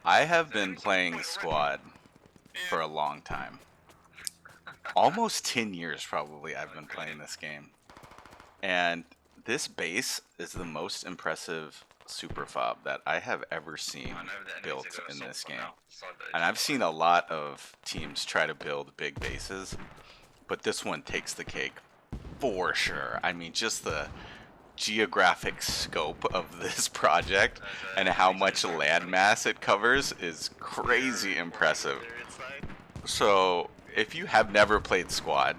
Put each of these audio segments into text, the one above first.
I have been playing squad for a long time. Almost 10 years probably I've been playing this game. And this base is the most impressive super fob that I have ever seen built in this game. And I've seen a lot of teams try to build big bases, but this one takes the cake for sure. I mean, just the geographic scope of this project and how much landmass it covers is crazy impressive. So, if you have never played Squad,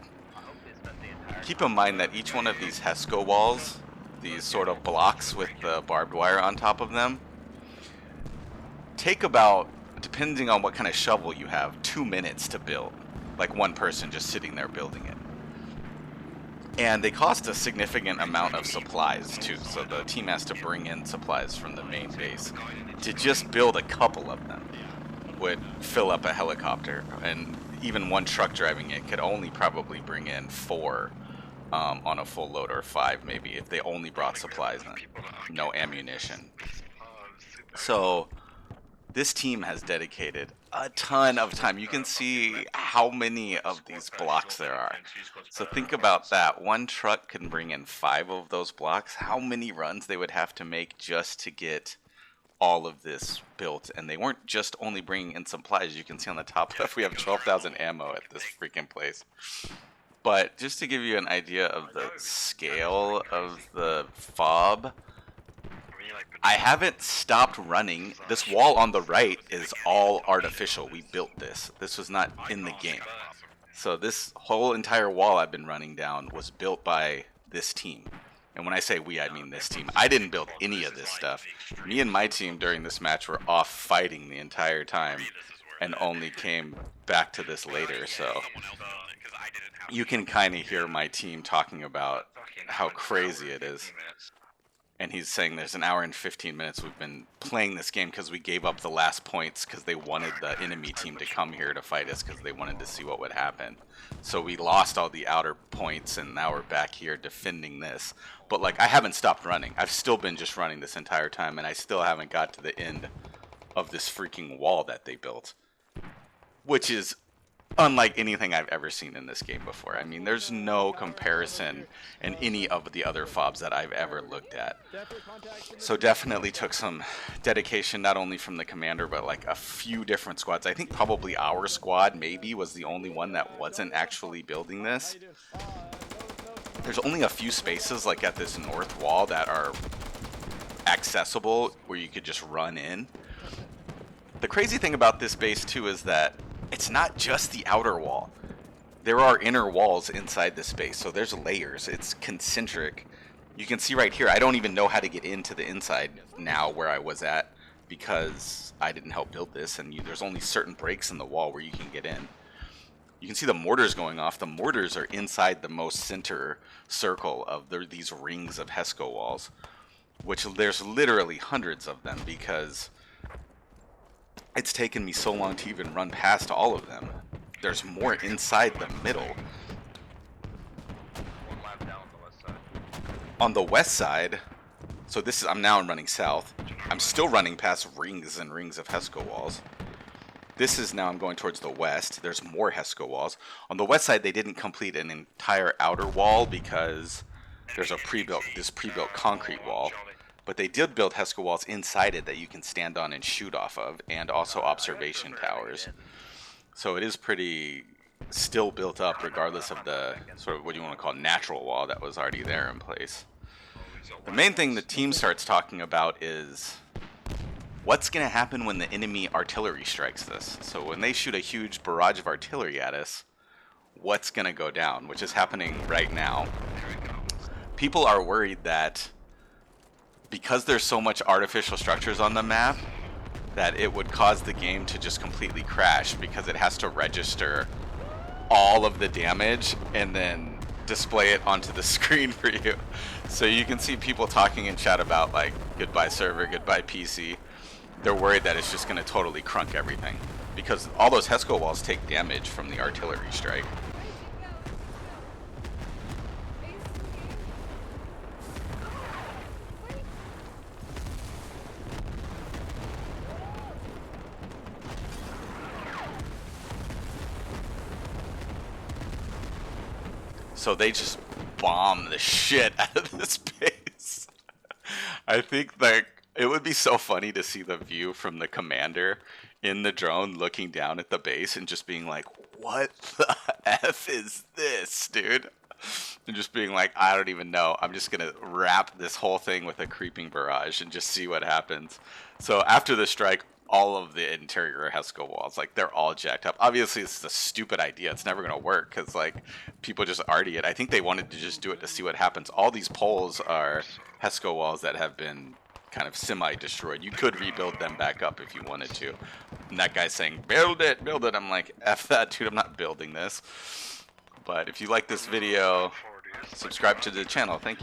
keep in mind that each one of these Hesco walls, these sort of blocks with the barbed wire on top of them, take about, depending on what kind of shovel you have, 2 minutes to build. Like one person just sitting there building it. And they cost a significant amount of supplies too, so the team has to bring in supplies from the main base. To just build a couple of them would fill up a helicopter, and even one truck driving it could only probably bring in 4 on a full load, or 5 maybe, if they only brought supplies and no ammunition. So this team has dedicated a ton of time. You can see how many of these blocks there are. So think about that. One truck can bring in 5 of those blocks. How many runs they would have to make just to get all of this built. And they weren't just only bringing in supplies. You can see on the top left we have 12,000 ammo at this freaking place. But just to give you an idea of the scale of the FOB, I haven't stopped running. This wall on the right is all artificial. We built this. This was not in the game. So this whole entire wall I've been running down was built by this team. And when I say we, I mean this team. I didn't build any of this stuff. Me and my team during this match were off fighting the entire time and only came back to this later. So you can kind of hear my team talking about how crazy it is. And he's saying there's an hour and 15 minutes we've been playing this game because we gave up the last points because they wanted the enemy team to come here to fight us because they wanted to see what would happen. So we lost all the outer points and now we're back here defending this. But like, I haven't stopped running. I've still been just running this entire time and I still haven't got to the end of this freaking wall that they built, which is unlike anything I've ever seen in this game before. I mean, there's no comparison in any of the other FOBs that I've ever looked at. So definitely took some dedication, not only from the commander, but like a few different squads. I think probably our squad maybe was the only one that wasn't actually building this. There's only a few spaces like at this north wall that are accessible where you could just run in. The crazy thing about this base too is that it's not just the outer wall. There are inner walls inside the space, so there's layers. It's concentric. You can see right here, I don't even know how to get into the inside now where I was at because I didn't help build this, and there's only certain breaks in the wall where you can get in. You can see the mortars going off. The mortars are inside the most center circle of these rings of Hesco walls, which there's literally hundreds of them because it's taken me so long to even run past all of them. There's more inside the middle. On the west side, so this is, I'm now running south. I'm still running past rings and rings of Hesco walls. This is now I'm going towards the west. There's more Hesco walls. On the west side, they didn't complete an entire outer wall because there's a pre-built concrete wall. But they did build Hesco walls inside it that you can stand on and shoot off of, and also observation towers. So it is pretty still built up regardless of the sort of what you want to call natural wall that was already there in place. The main thing the team starts talking about is what's going to happen when the enemy artillery strikes this. So when they shoot a huge barrage of artillery at us, what's going to go down, which is happening right now. People are worried that because there's so much artificial structures on the map, that it would cause the game to just completely crash because it has to register all of the damage and then display it onto the screen for you. So you can see people talking in chat about like, goodbye server, goodbye PC. They're worried that it's just going to totally crunk everything because all those Hesco walls take damage from the artillery strike. So they just bomb the shit out of this base. I think like it would be so funny to see the view from the commander in the drone looking down at the base and just being like, what the F is this, dude? And just being like, I don't even know. I'm just going to wrap this whole thing with a creeping barrage and just see what happens. So after the strike, all of the interior Hesco walls, like, they're all jacked up. Obviously, it's a stupid idea. It's never going to work because, like, people just arty it. I think they wanted to just do it to see what happens. All these poles are Hesco walls that have been kind of semi-destroyed. You could rebuild them back up if you wanted to. And that guy's saying, build it, build it. I'm like, F that, dude, I'm not building this. But if you like this video, subscribe to the channel. Thank you.